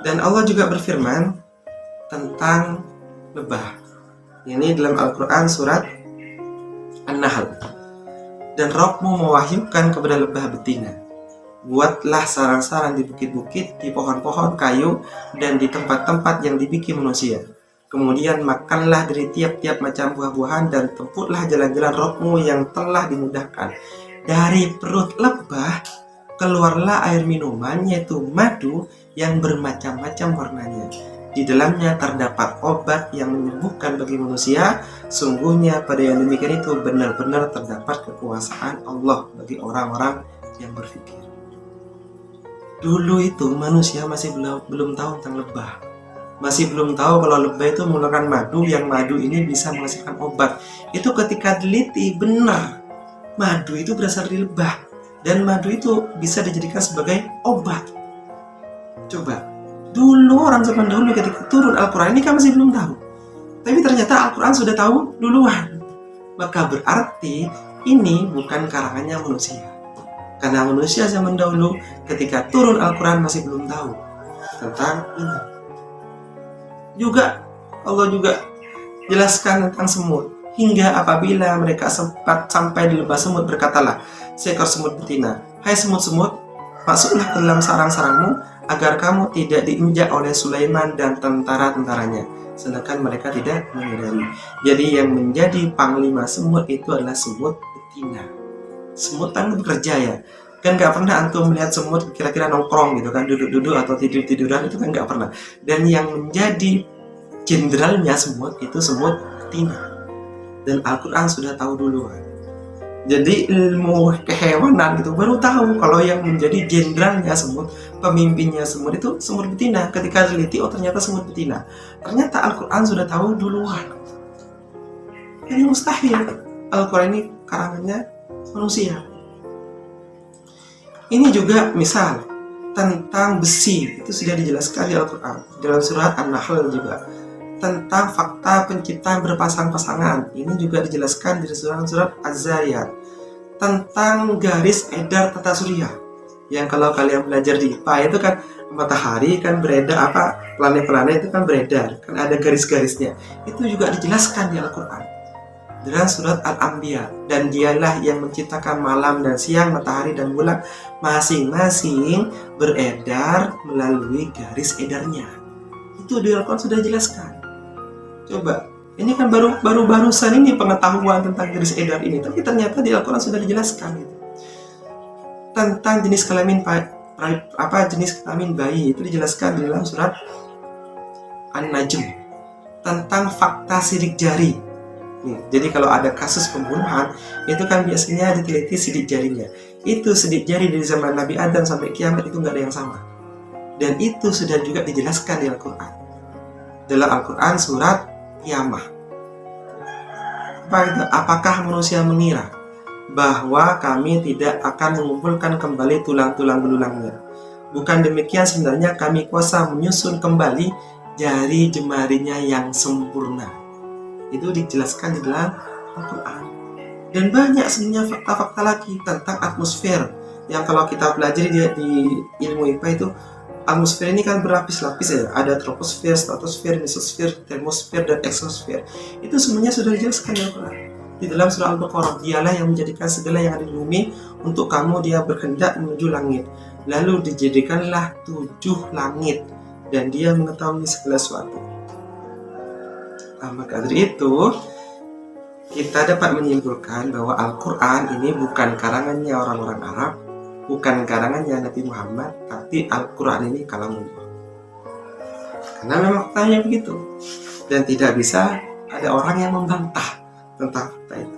Dan Allah juga berfirman tentang lebah. Ini dalam Al-Quran surat An-Nahl. Dan Rabbmu mewahyukan kepada lebah betina, buatlah sarang-sarang di bukit-bukit, di pohon-pohon kayu, dan di tempat-tempat yang dibikin manusia. Kemudian makanlah dari tiap-tiap macam buah-buahan dan tempuhlah jalan-jalan Rabbmu yang telah dimudahkan. Dari perut lebah keluarlah air minuman, yaitu madu yang bermacam-macam warnanya. Di dalamnya terdapat obat yang menyembuhkan bagi manusia. Sungguhnya pada yang demikian itu benar-benar terdapat kekuasaan Allah bagi orang-orang yang berpikir. Dulu itu manusia masih belum tahu tentang lebah. Masih belum tahu kalau lebah itu mengeluarkan madu, yang madu ini bisa menghasilkan obat. Itu ketika teliti, benar, madu itu berasal dari lebah. Dan madu itu bisa dijadikan sebagai obat. Coba, dulu orang zaman dulu ketika turun Al-Quran ini kan masih belum tahu. Tapi ternyata Al-Quran sudah tahu duluan. Maka berarti ini bukan karangannya manusia. Karena manusia zaman dahulu ketika turun Al-Quran masih belum tahu tentang ini. Juga Allah juga jelaskan tentang semut. Hingga apabila mereka sempat sampai di lembah semut, berkatalah seekor semut betina, hai semut-semut, masuklah ke dalam sarang-sarangmu agar kamu tidak diinjak oleh Sulaiman dan tentara-tentaranya. Sedangkan mereka tidak menyadari. Jadi yang menjadi panglima semut itu adalah semut betina. Semut kan bekerja ya. Kan gak pernah antum melihat semut kira-kira nongkrong gitu kan, duduk-duduk atau tidur-tiduran, itu kan gak pernah. Dan yang menjadi jenderalnya semut itu semut betina. Dan Al-Quran sudah tahu duluan. Jadi ilmu kehewanan itu baru tahu kalau yang menjadi jenderalnya semut, pemimpinnya semut itu semut betina. Ketika teliti, oh ternyata semut betina. Ternyata Al-Quran sudah tahu duluan. Ini mustahil. Al-Quran ini karangannya manusia. Ini juga misal tentang besi, itu sudah dijelaskan di Al-Quran. Dalam surat An-Nahl juga. Tentang fakta penciptaan berpasang-pasangan, ini juga dijelaskan di surat Az-Zariyat. Tentang garis edar tata surya, yang kalau kalian belajar di IPA itu kan matahari kan beredar, planet-planet itu kan beredar, kan ada garis-garisnya. Itu juga dijelaskan di Al-Quran dalam surat Al-Anbiya. Dan dialah yang menciptakan malam dan siang, matahari dan bulan, masing-masing beredar melalui garis edarnya. Itu di Al-Quran sudah dijelaskan. Coba, ini kan barusan ini pengetahuan tentang garis edar ini, tapi ternyata di Al-Quran sudah dijelaskan gitu. Tentang jenis kelamin jenis kelamin bayi itu dijelaskan di dalam surat An-Najm. Tentang fakta sidik jari. Nih, jadi kalau ada kasus pembunuhan, itu kan biasanya diteliti sidik jarinya. Itu sidik jari dari zaman Nabi Adam sampai kiamat itu nggak ada yang sama. Dan itu sudah juga dijelaskan di Al-Quran. Dalam Al-Quran surat Qiyamah. Apakah manusia mengira bahwa kami tidak akan mengumpulkan kembali tulang-tulang belulangnya? Bukan demikian, sebenarnya kami kuasa menyusun kembali jari jemarinya yang sempurna. Itu dijelaskan di dalam Al-Quran. Dan banyak sebenarnya fakta-fakta lagi tentang atmosfer yang kalau kita pelajari di ilmu IPA itu, atmosfer ini kan berlapis-lapis ya. Ada troposfer, stratosfer, mesosfer, termosfer, dan eksosfer. Itu semuanya sudah dijelaskan di Al-Quran. Di dalam surah Al-Baqarah, dialah yang menjadikan segala yang ada di bumi untuk kamu, dia berkehendak menuju langit. Lalu dijadikanlah 7 langit, dan dia mengetahui segala sesuatu. Maka dari itu, kita dapat menyimpulkan bahwa Al-Quran ini bukan karangannya orang-orang Arab, bukan karangannya Nabi Muhammad, tapi Al-Quran ini kalamullah. Karena memang faktanya begitu. Dan tidak bisa ada orang yang membantah tentang fakta itu.